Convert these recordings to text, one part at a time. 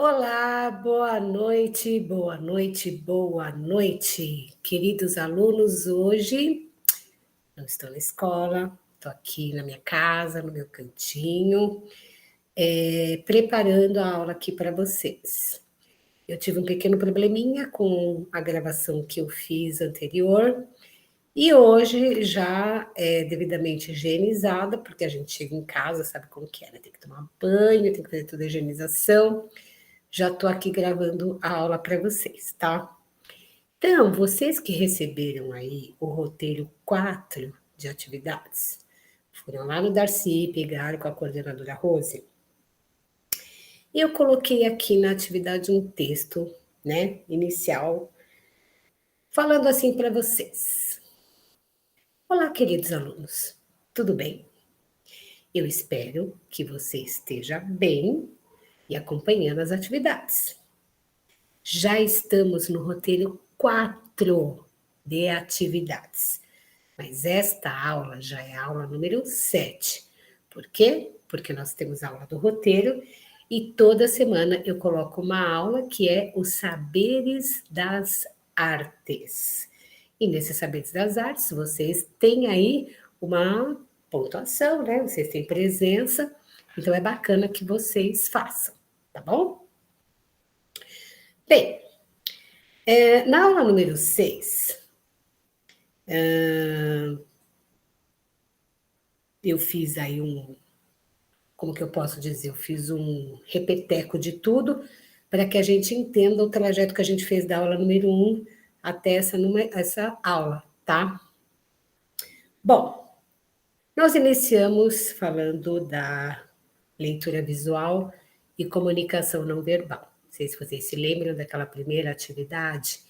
Olá, boa noite, boa noite, boa noite, queridos alunos. Hoje não estou na escola, estou aqui na minha casa, no meu cantinho, preparando a aula aqui para vocês. Eu tive um pequeno probleminha com a gravação que eu fiz anterior e hoje já é devidamente higienizada, porque a gente chega em casa, sabe como que é, né? Tem que tomar banho, tem que fazer toda a higienização. Já estou aqui gravando a aula para vocês, tá? Então, vocês que receberam aí o roteiro 4 de atividades, foram lá no Darcy, pegaram com a coordenadora Rose, e eu coloquei aqui na atividade um texto, né, inicial, falando assim para vocês. Olá, queridos alunos, tudo bem? Eu espero que você esteja bem e acompanhando as atividades. Já estamos no roteiro 4 de atividades, mas esta aula já é a aula número 7. Por quê? Porque nós temos a aula do roteiro e toda semana eu coloco uma aula que é os saberes das artes. E nesses saberes das artes, vocês têm aí uma pontuação, né? Vocês têm presença, então é bacana que vocês façam, tá bom? Bem, na aula número 6, eu fiz aí como que eu posso dizer? Eu fiz um repeteco de tudo para que a gente entenda o trajeto que a gente fez da aula número 1 até essa aula, tá? Bom, nós iniciamos falando da leitura visual e comunicação não verbal. Não sei se vocês se lembram daquela primeira atividade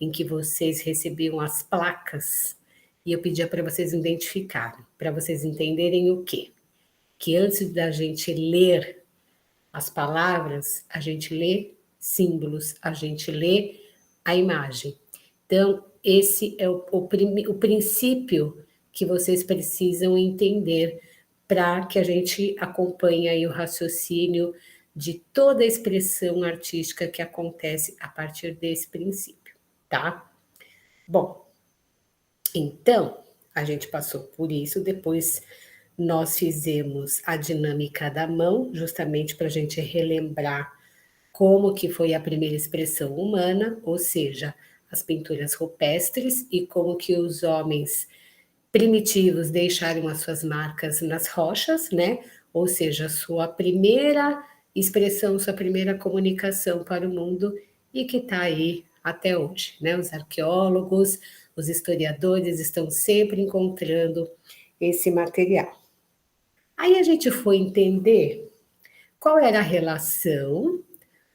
em que vocês recebiam as placas e eu pedia para vocês identificarem, para vocês entenderem o quê? Que antes da gente ler as palavras, a gente lê símbolos, a gente lê a imagem. Então, esse é o princípio que vocês precisam entender para que a gente acompanhe aí o raciocínio de toda a expressão artística que acontece a partir desse princípio, tá? Bom, então, a gente passou por isso, depois nós fizemos a dinâmica da mão, justamente para a gente relembrar como que foi a primeira expressão humana, ou seja, as pinturas rupestres e como que os homens primitivos deixaram as suas marcas nas rochas, né? Ou seja, sua primeira expressão, sua primeira comunicação para o mundo e que está aí até hoje, né? Os arqueólogos, os historiadores estão sempre encontrando esse material. Aí a gente foi entender qual era a relação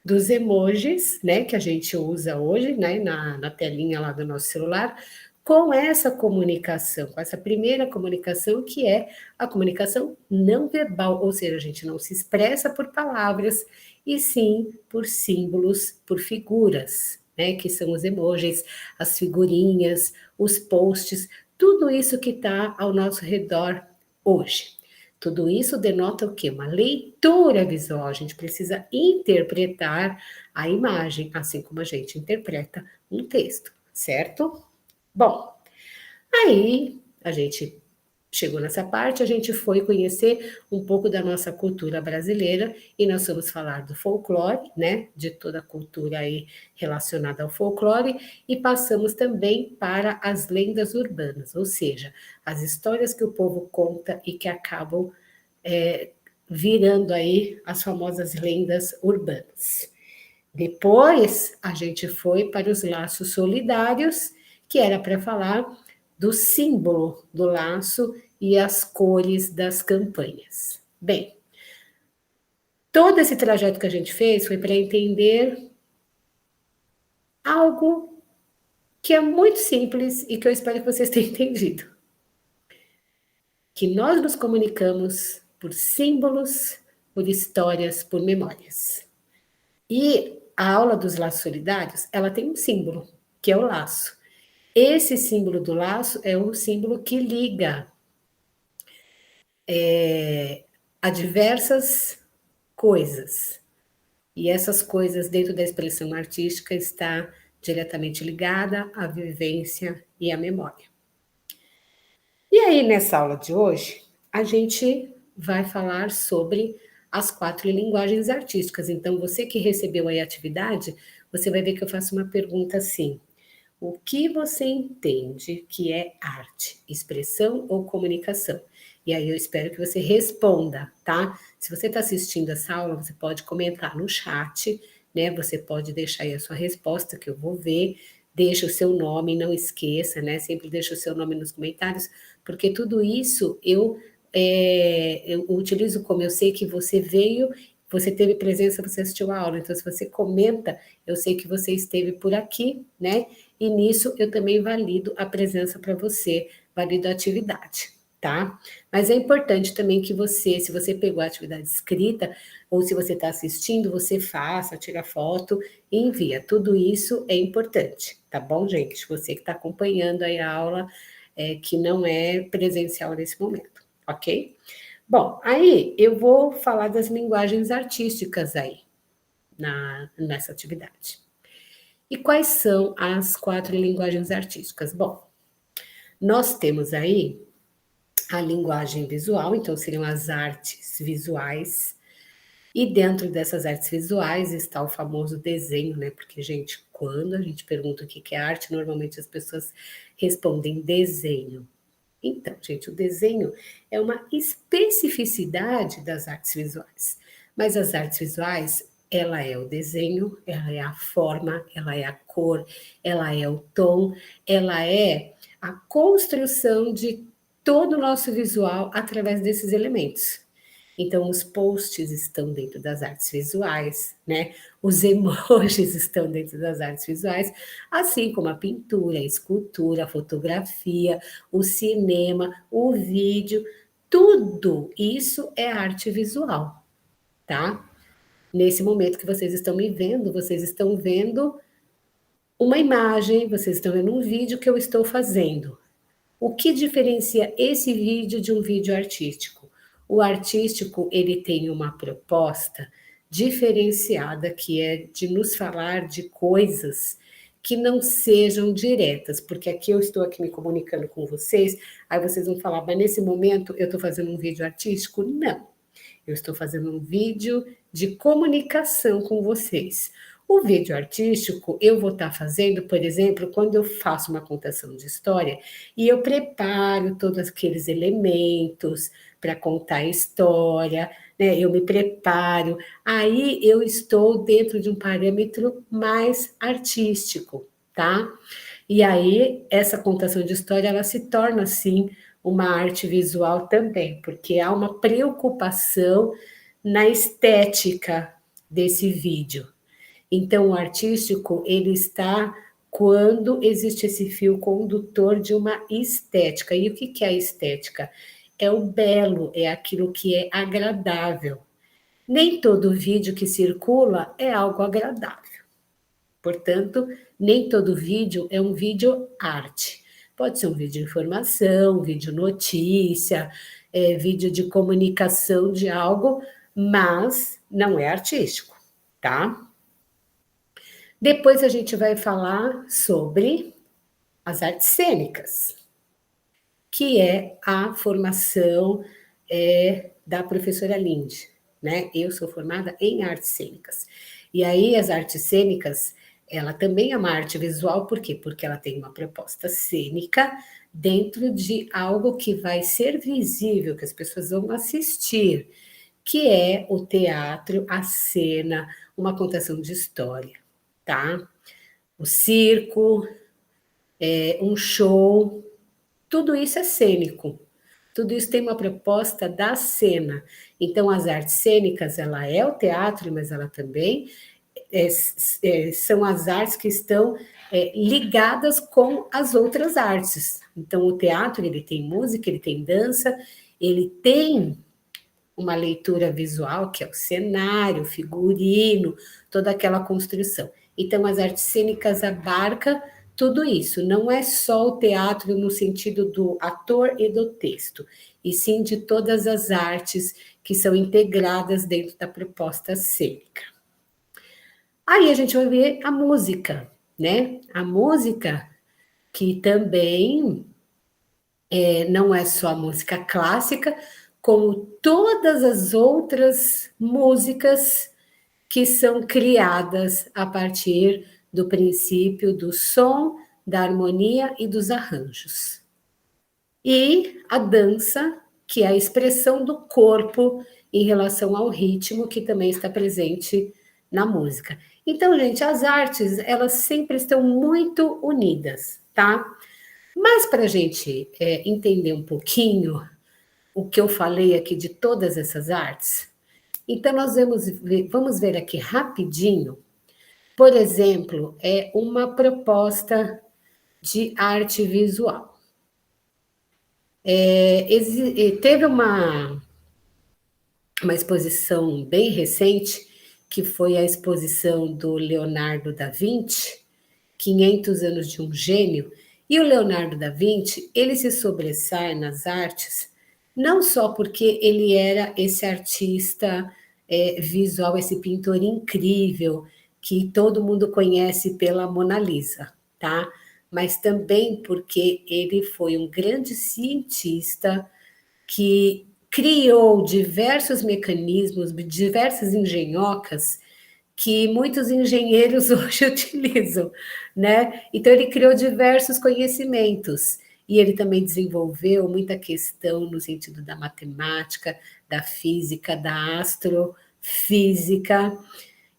dos emojis, né, que a gente usa hoje, né, na telinha lá do nosso celular, com essa comunicação, com essa primeira comunicação, que é a comunicação não verbal, ou seja, a gente não se expressa por palavras, e sim por símbolos, por figuras, né, que são os emojis, as figurinhas, os posts, tudo isso que está ao nosso redor hoje. Tudo isso denota o quê? Uma leitura visual. A gente precisa interpretar a imagem, assim como a gente interpreta um texto, certo? Bom, aí a gente chegou nessa parte, a gente foi conhecer um pouco da nossa cultura brasileira e nós vamos falar do folclore, né? De toda a cultura aí relacionada ao folclore e passamos também para as lendas urbanas, ou seja, as histórias que o povo conta e que acabam virando aí as famosas lendas urbanas. Depois a gente foi para os laços solidários, que era para falar do símbolo do laço e as cores das campanhas. Bem, todo esse trajeto que a gente fez foi para entender algo que é muito simples e que eu espero que vocês tenham entendido. Que nós nos comunicamos por símbolos, por histórias, por memórias. E a aula dos laços solidários, ela tem um símbolo, que é o laço. Esse símbolo do laço é o símbolo que liga a diversas coisas. E essas coisas dentro da expressão artística está diretamente ligada à vivência e à memória. E aí, nessa aula de hoje, a gente vai falar sobre as 4 linguagens artísticas. Então, você que recebeu aí a atividade, você vai ver que eu faço uma pergunta assim: o que você entende que é arte, expressão ou comunicação? E aí eu espero que você responda, tá? Se você está assistindo essa aula, você pode comentar no chat, né? Você pode deixar aí a sua resposta, que eu vou ver. Deixa o seu nome, não esqueça, né? Sempre deixa o seu nome nos comentários, porque tudo isso eu utilizo como eu sei que você veio, você teve presença, você assistiu a aula. Então, se você comenta, eu sei que você esteve por aqui, né? E nisso eu também valido a presença para você, valido a atividade, tá? Mas é importante também que você, se você pegou a atividade escrita, ou se você está assistindo, você faça, tira foto e envia. Tudo isso é importante, tá bom, gente? Você que está acompanhando aí a aula, que não é presencial nesse momento, ok? Bom, aí eu vou falar das linguagens artísticas aí, nessa atividade. E quais são as 4 linguagens artísticas? Bom, nós temos aí a linguagem visual, então seriam as artes visuais, e dentro dessas artes visuais está o famoso desenho, né? Porque, gente, quando a gente pergunta o que é arte, normalmente as pessoas respondem desenho. Então, gente, o desenho é uma especificidade das artes visuais, mas as artes visuais, ela é o desenho, ela é a forma, ela é a cor, ela é o tom, ela é a construção de todo o nosso visual através desses elementos. Então, os posts estão dentro das artes visuais, né? Os emojis estão dentro das artes visuais, assim como a pintura, a escultura, a fotografia, o cinema, o vídeo, tudo isso é arte visual, tá? Nesse momento que vocês estão me vendo, vocês estão vendo uma imagem, vocês estão vendo um vídeo que eu estou fazendo. O que diferencia esse vídeo de um vídeo artístico? O artístico, ele tem uma proposta diferenciada, que é de nos falar de coisas que não sejam diretas, porque aqui eu estou aqui me comunicando com vocês, aí vocês vão falar, mas nesse momento eu estou fazendo um vídeo artístico? Não. Eu estou fazendo um vídeo de comunicação com vocês. O vídeo artístico eu vou estar fazendo, por exemplo, quando eu faço uma contação de história e eu preparo todos aqueles elementos para contar a história, né? Eu me preparo, aí eu estou dentro de um parâmetro mais artístico, tá? E aí essa contação de história ela se torna assim uma arte visual também, porque há uma preocupação na estética desse vídeo. Então, o artístico, ele está quando existe esse fio condutor de uma estética. E o que é a estética? É o belo, é aquilo que é agradável. Nem todo vídeo que circula é algo agradável. Portanto, nem todo vídeo é um vídeo arte. Pode ser um vídeo de informação, vídeo notícia, vídeo de comunicação de algo, mas não é artístico, tá? Depois a gente vai falar sobre as artes cênicas, que é a formação da professora Linde, né? Eu sou formada em artes cênicas. E aí as artes cênicas, ela também é uma arte visual, por quê? Porque ela tem uma proposta cênica dentro de algo que vai ser visível, que as pessoas vão assistir, que é o teatro, a cena, uma contação de história, tá? O circo, um show, tudo isso é cênico. Tudo isso tem uma proposta da cena. Então, as artes cênicas, ela é o teatro, mas ela também são as artes que estão ligadas com as outras artes. Então, o teatro, ele tem música, ele tem dança, ele tem uma leitura visual, que é o cenário, o figurino, toda aquela construção. Então, as artes cênicas abarca tudo isso, não é só o teatro no sentido do ator e do texto, e sim de todas as artes que são integradas dentro da proposta cênica. Aí a gente vai ver a música, né? A música que também não é só a música clássica, como todas as outras músicas que são criadas a partir do princípio do som, da harmonia e dos arranjos. E a dança, que é a expressão do corpo em relação ao ritmo, que também está presente na música. Então, gente, as artes, elas sempre estão muito unidas, tá? Mas para a gente entender um pouquinho o que eu falei aqui de todas essas artes, então nós vamos ver aqui rapidinho, por exemplo, uma proposta de arte visual. Teve uma exposição bem recente, que foi a exposição do Leonardo da Vinci, 500 anos de um gênio, e o Leonardo da Vinci, ele se sobressai nas artes, não só porque ele era esse artista visual, esse pintor incrível, que todo mundo conhece pela Mona Lisa, tá? Mas também porque ele foi um grande cientista que criou diversos mecanismos, diversas engenhocas que muitos engenheiros hoje utilizam, né? Então ele criou diversos conhecimentos e ele também desenvolveu muita questão no sentido da matemática, da física, da astrofísica.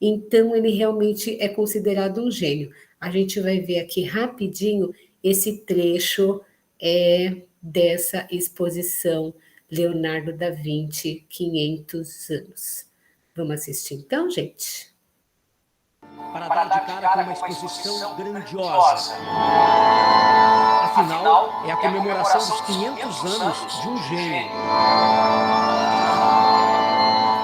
Então ele realmente é considerado um gênio. A gente vai ver aqui rapidinho esse trecho dessa exposição Leonardo da Vinci, 500 anos. Vamos assistir então, gente? Para dar de cara com uma exposição grandiosa. Afinal, é a comemoração dos 500 anos de um gênio.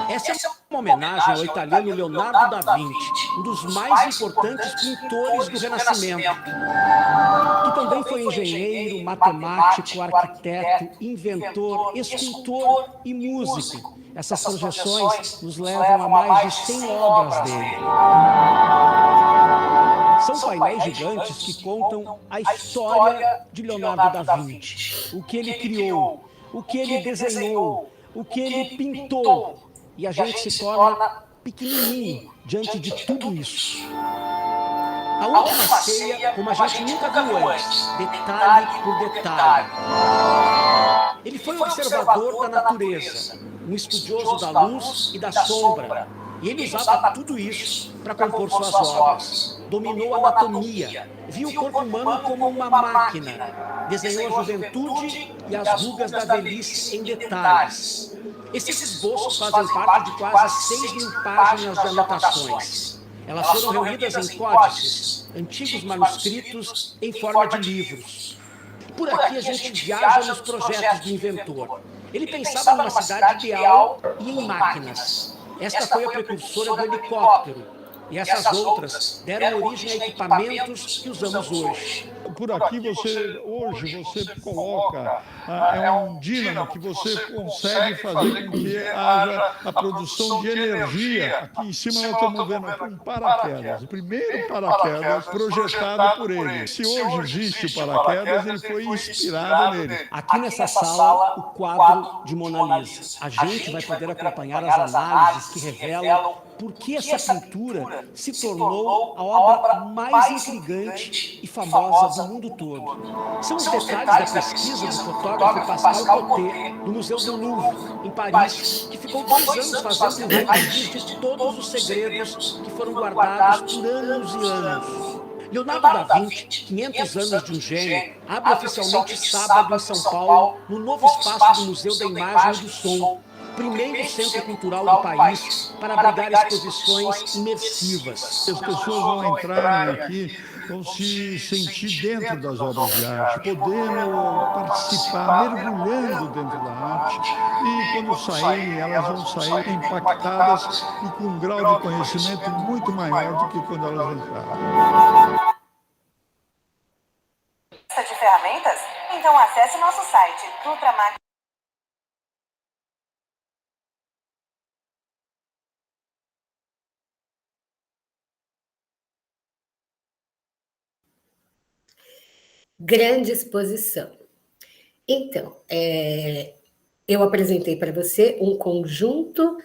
Essa é uma homenagem ao italiano Leonardo da Vinci, um dos mais importantes pintores do Renascimento, que também foi engenheiro, matemático, arquiteto, inventor, escultor e músico. Essas projeções nos levam a mais de 100 obras dele. São painéis gigantes que contam a história de Leonardo da Vinci, o que ele criou, o que ele desenhou, o que ele pintou. E a gente se torna pequenininho diante de tudo isso. A última ceia, como a gente nunca viu antes, detalhe por detalhe. Ele foi um observador da natureza, um estudioso da luz e da sombra. E ele usava tudo isso para compor suas obras. Dominou a anatomia, viu o corpo humano como uma máquina, desenhou a juventude e as rugas da velhice em detalhes. Esses esboços fazem parte de quase 6.000 páginas de anotações. Elas foram reunidas em códices, antigos manuscritos em forma de livros. Por aqui a gente viaja nos projetos do inventor. Ele pensava numa cidade ideal e em máquinas. Esta foi a precursora do helicóptero. E essas outras deram origem a equipamentos que usamos hoje. Por aqui hoje você coloca, é um dínamo que você consegue fazer com que haja a produção de energia. Aqui em cima nós estamos vendo um paraquedas, o primeiro paraquedas projetado por ele. Se hoje existe o paraquedas, ele foi inspirado nele. Aqui nessa sala, o quadro de Mona Lisa. A gente vai poder acompanhar as análises que revelam por que essa pintura se tornou a obra mais intrigante e famosa do mundo todo. São os detalhes da pesquisa do fotógrafo Pascal Coté, no Museu do Louvre, em Paris, que ficou 2 anos fazendo um raio-x de todos os segredos que foram guardados por anos e anos. Leonardo da Vinci, 500 anos de um gênio, abre oficialmente sábado em São Paulo, no novo espaço do Museu da Imagem e do Som, primeiro centro cultural do país para abrigar exposições imersivas. As pessoas vão entrar aqui, vão se sentir dentro das obras de arte, podendo participar, mergulhando dentro da arte, e quando saírem, elas vão sair impactadas e com um grau de conhecimento muito maior do que quando elas entraram. De ferramentas? Então acesse nosso site Ultramax. Grande exposição. Então, eu apresentei para você um conjunto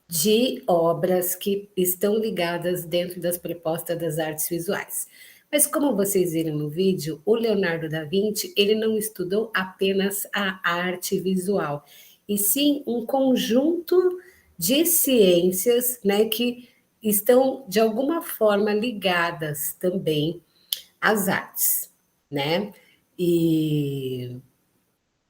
de obras que estão ligadas dentro das propostas das artes visuais. Mas como vocês viram no vídeo, o Leonardo da Vinci, ele não estudou apenas a arte visual, e sim um conjunto de ciências, né, que estão de alguma forma ligadas também às artes, né? E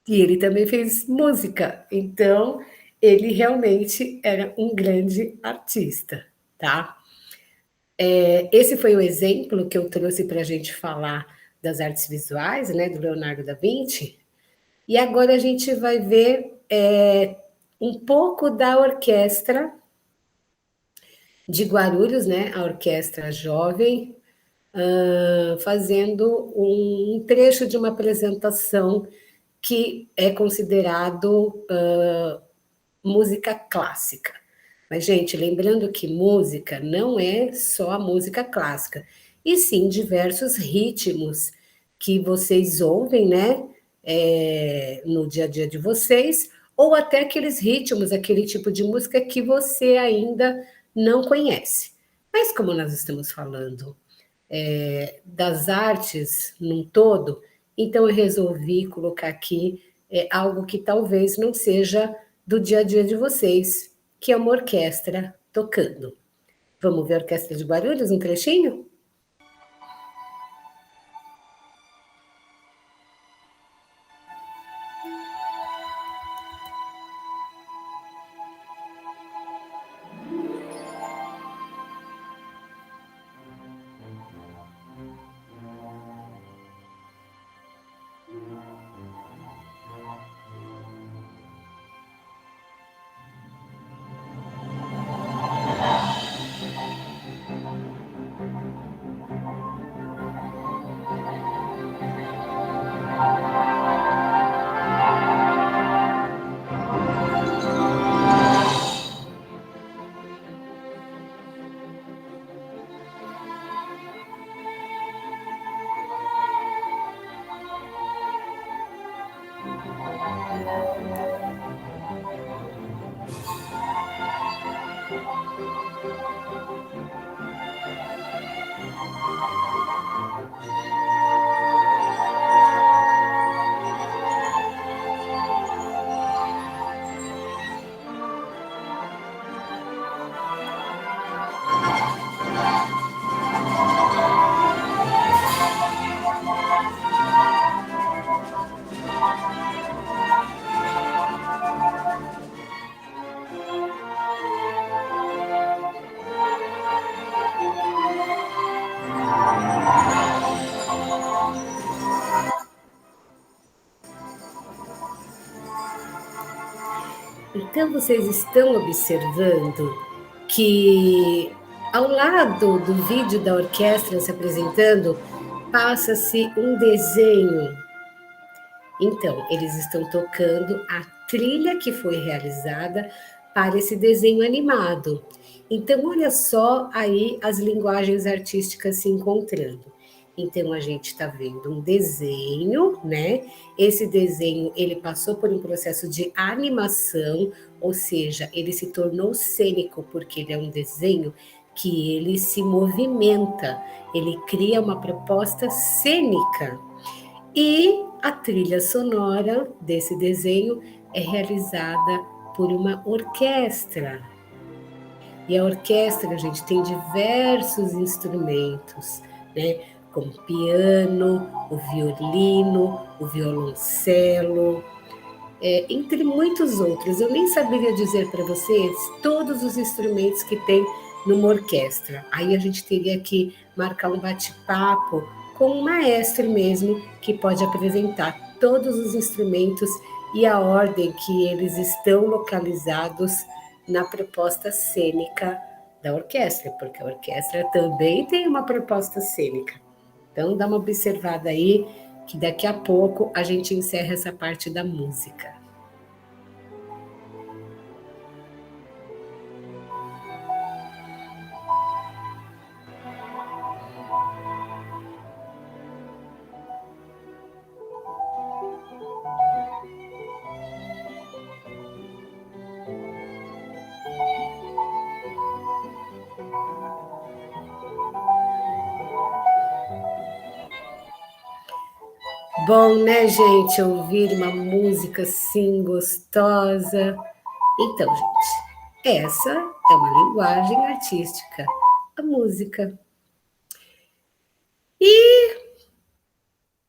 ele também fez música, então ele realmente era um grande artista, tá? Esse foi o exemplo que eu trouxe para a gente falar das artes visuais, né, do Leonardo da Vinci. E agora a gente vai ver um pouco da orquestra de Guarulhos, né, a orquestra jovem, fazendo um trecho de uma apresentação que é considerado música clássica. Mas, gente, lembrando que música não é só a música clássica, e sim diversos ritmos que vocês ouvem, né, no dia a dia de vocês, ou até aqueles ritmos, aquele tipo de música que você ainda não conhece. Mas como nós estamos falando das artes num todo, então eu resolvi colocar aqui algo que talvez não seja do dia a dia de vocês, que é uma orquestra tocando. Vamos ver a Orquestra de Guarulhos, um trechinho? Então, vocês estão observando que ao lado do vídeo da orquestra se apresentando, passa-se um desenho. Então, eles estão tocando a trilha que foi realizada para esse desenho animado. Então, olha só aí as linguagens artísticas se encontrando. Então, a gente está vendo um desenho, né? Esse desenho, ele passou por um processo de animação, ou seja, ele se tornou cênico, porque ele é um desenho que ele se movimenta, ele cria uma proposta cênica. E a trilha sonora desse desenho é realizada por uma orquestra. E a orquestra, a gente tem diversos instrumentos, né? Como o piano, o violino, o violoncelo, entre muitos outros. Eu nem saberia dizer para vocês todos os instrumentos que tem numa orquestra. Aí a gente teria que marcar um bate-papo com um maestro mesmo, que pode apresentar todos os instrumentos e a ordem que eles estão localizados na proposta cênica da orquestra, porque a orquestra também tem uma proposta cênica. Então, dá uma observada aí, que daqui a pouco a gente encerra essa parte da música. Bom, né, gente, ouvir uma música assim gostosa. Então, gente, essa é uma linguagem artística, a música. E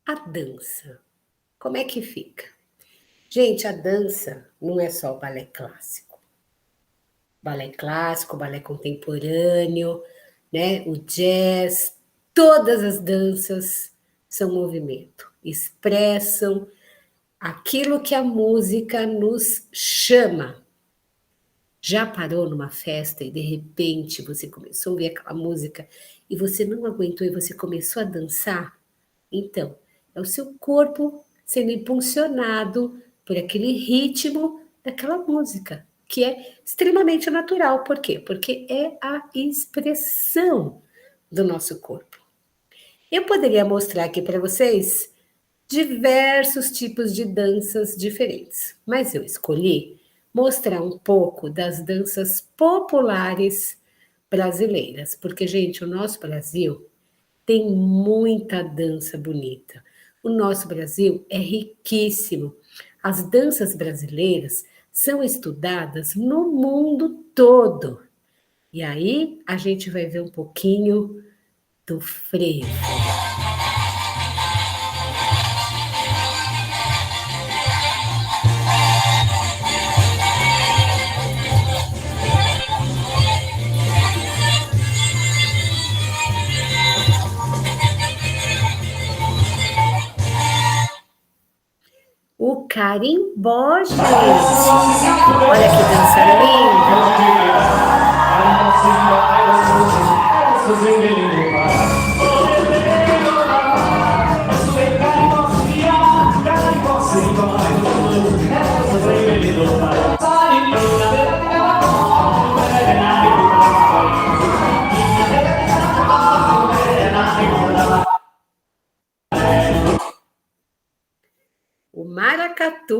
a dança, como é que fica? Gente, a dança não é só o balé clássico. Balé clássico, balé contemporâneo, né? O jazz, todas as danças são movimento, expressam aquilo que a música nos chama. Já parou numa festa e de repente você começou a ouvir aquela música e você não aguentou e você começou a dançar? Então, é o seu corpo sendo impulsionado por aquele ritmo daquela música, que é extremamente natural. Por quê? Porque é a expressão do nosso corpo. Eu poderia mostrar aqui para vocês diversos tipos de danças diferentes, mas eu escolhi mostrar um pouco das danças populares brasileiras, porque, gente, o nosso Brasil tem muita dança bonita. O nosso Brasil é riquíssimo. As danças brasileiras são estudadas no mundo todo. E aí a gente vai ver um pouquinho do frevo. O carimbó, gente. Olha que dança linda. O maracatu.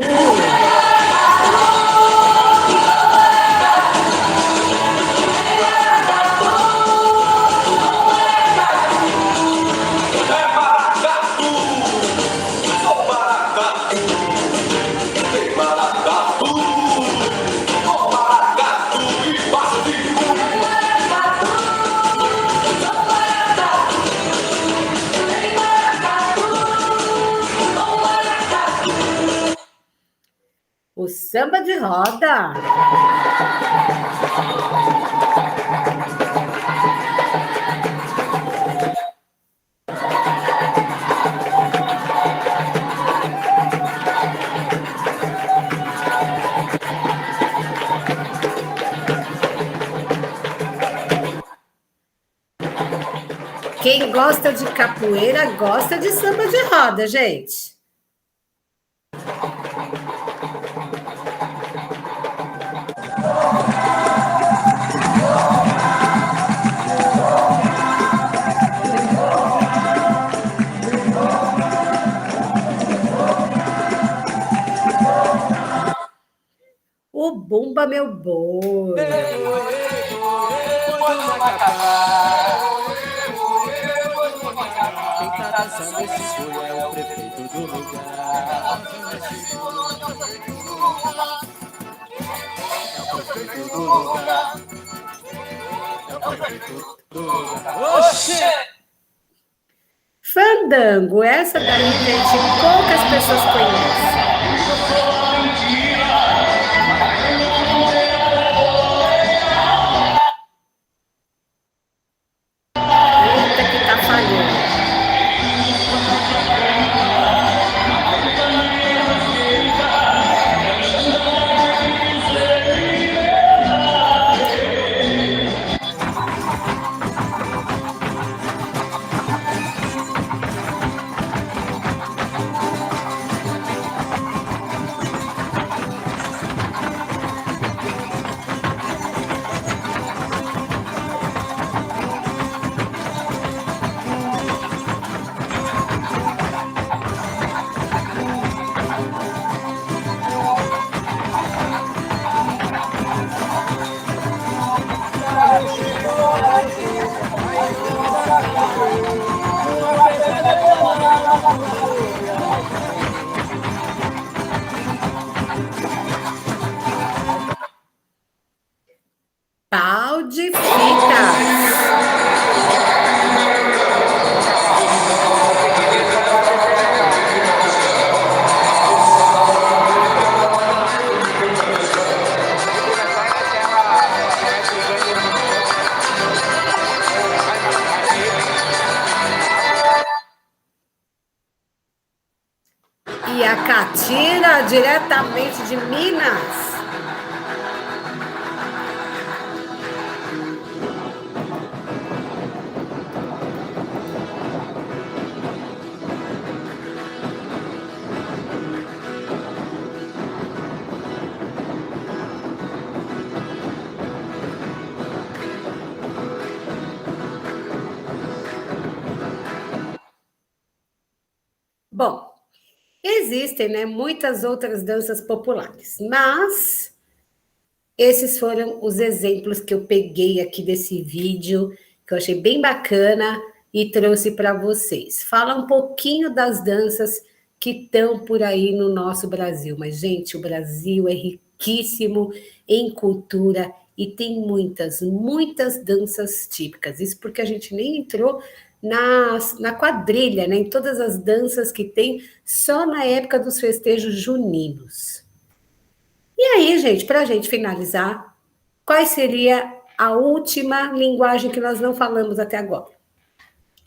O samba de roda. Quem gosta de capoeira gosta de samba de roda, gente. O Bumba Meu Boi. Quem tá dançando esse boi é o prefeito do lugar. É o prefeito do lugar. É o prefeito do lugar. Oxê! Fandango, essa daí, gente, poucas pessoas conhecem. Eita que tá falhando. Pau de fita. E a Catira, diretamente de Minas. Bom, existem, né, muitas outras danças populares, mas esses foram os exemplos que eu peguei aqui desse vídeo, que eu achei bem bacana e trouxe para vocês. Fala um pouquinho das danças que estão por aí no nosso Brasil. Mas, gente, o Brasil é riquíssimo em cultura e tem muitas, muitas danças típicas. Isso porque a gente nem entrou na quadrilha, né? Em todas as danças que tem só na época dos festejos juninos. E aí, gente, para a gente finalizar, qual seria a última linguagem que nós não falamos até agora?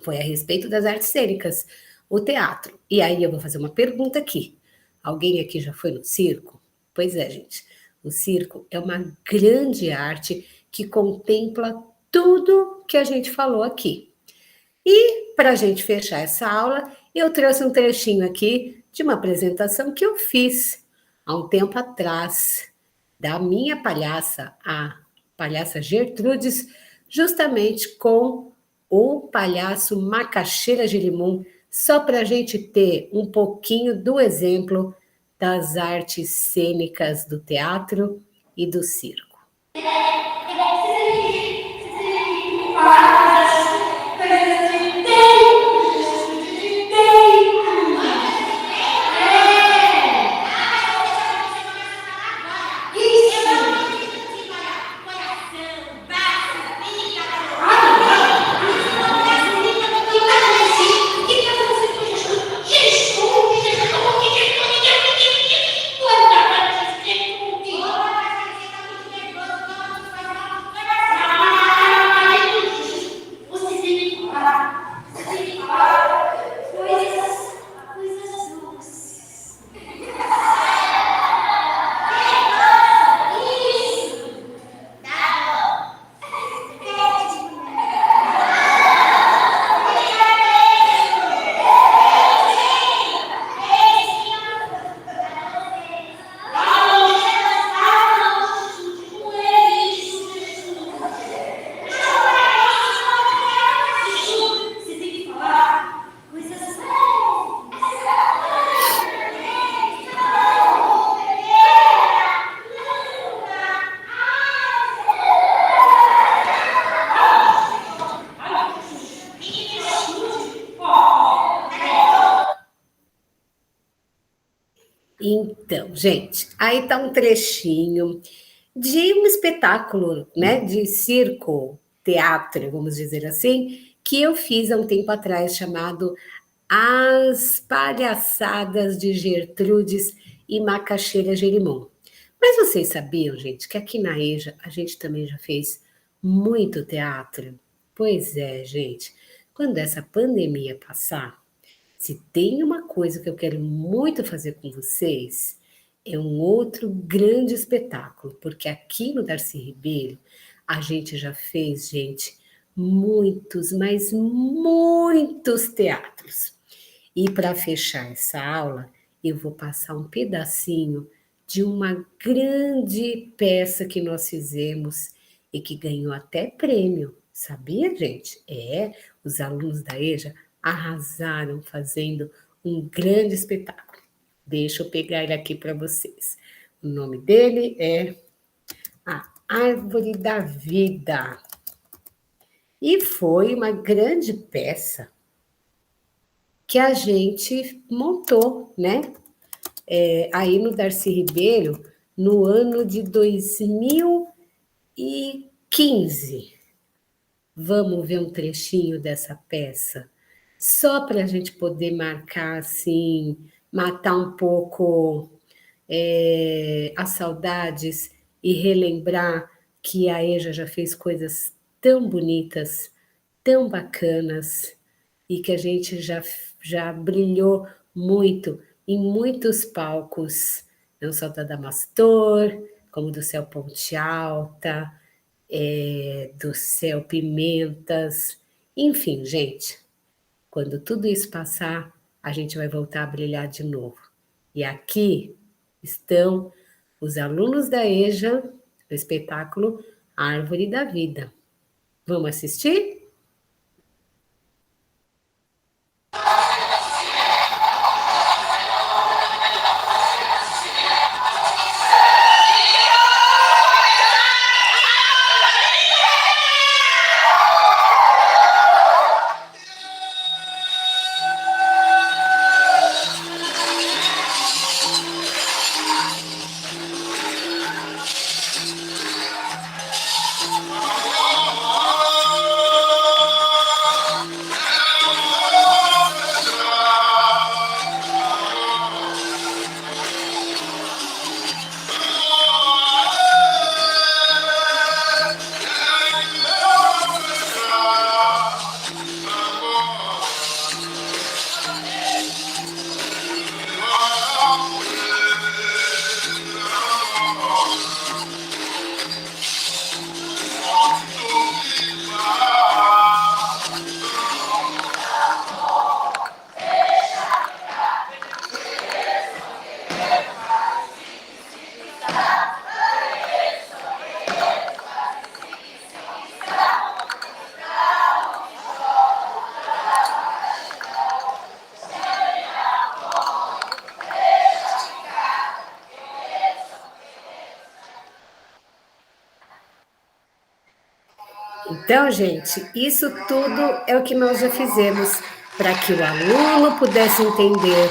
Foi a respeito das artes cênicas, o teatro. E aí eu vou fazer uma pergunta aqui. Alguém aqui já foi no circo? Pois é, gente. O circo é uma grande arte que contempla tudo que a gente falou aqui. E para a gente fechar essa aula, eu trouxe um trechinho aqui de uma apresentação que eu fiz há um tempo atrás, da minha palhaça, a palhaça Gertrudes, justamente com o palhaço Macaxeira Girimum, só para a gente ter um pouquinho do exemplo das artes cênicas do teatro e do circo. Então, gente, aí tá um trechinho de um espetáculo, né, de circo, teatro, vamos dizer assim, que eu fiz há um tempo atrás, chamado As Palhaçadas de Gertrudes e Macaxeira Jerimum. Mas vocês sabiam, gente, que aqui na EJA a gente também já fez muito teatro? Pois é, gente, quando essa pandemia passar, se tem uma coisa que eu quero muito fazer com vocês, é um outro grande espetáculo, porque aqui no Darcy Ribeiro a gente já fez, gente, muitos, mas muitos teatros. E para fechar essa aula, eu vou passar um pedacinho de uma grande peça que nós fizemos e que ganhou até prêmio. Sabia, gente? É, os alunos da EJA arrasaram fazendo um grande espetáculo. Deixa eu pegar ele aqui para vocês. O nome dele é A Árvore da Vida. E foi uma grande peça que a gente montou, né? Aí no Darcy Ribeiro, no ano de 2000 e 15. Vamos ver um trechinho dessa peça, só para a gente poder marcar assim, matar um pouco as saudades e relembrar que a Eja já fez coisas tão bonitas, tão bacanas, e que a gente já brilhou muito em muitos palcos, não só da Damastor, como do Céu Ponte Alta, do Céu Pimentas, enfim, gente, quando tudo isso passar, a gente vai voltar a brilhar de novo. E aqui estão os alunos da EJA, do espetáculo Árvore da Vida. Vamos assistir? Então, gente, isso tudo é o que nós já fizemos para que o aluno pudesse entender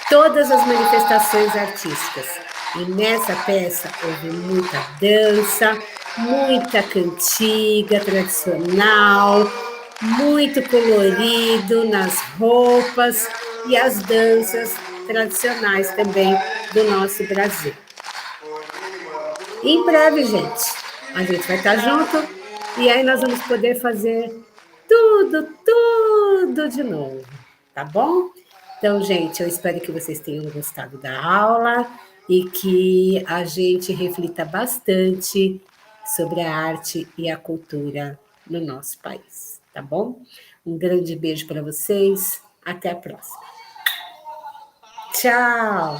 todas as manifestações artísticas. E nessa peça houve muita dança, muita cantiga tradicional, muito colorido nas roupas e as danças tradicionais também do nosso Brasil. Em breve, gente, a gente vai estar junto e aí nós vamos poder fazer tudo de novo, tá bom? Então, gente, eu espero que vocês tenham gostado da aula e que a gente reflita bastante sobre a arte e a cultura no nosso país, tá bom? Um grande beijo para vocês, até a próxima. Tchau!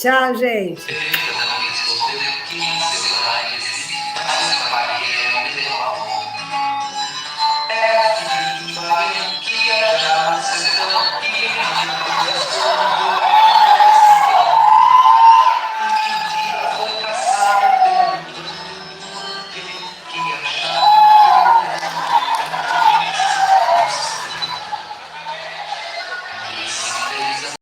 Tchau, gente!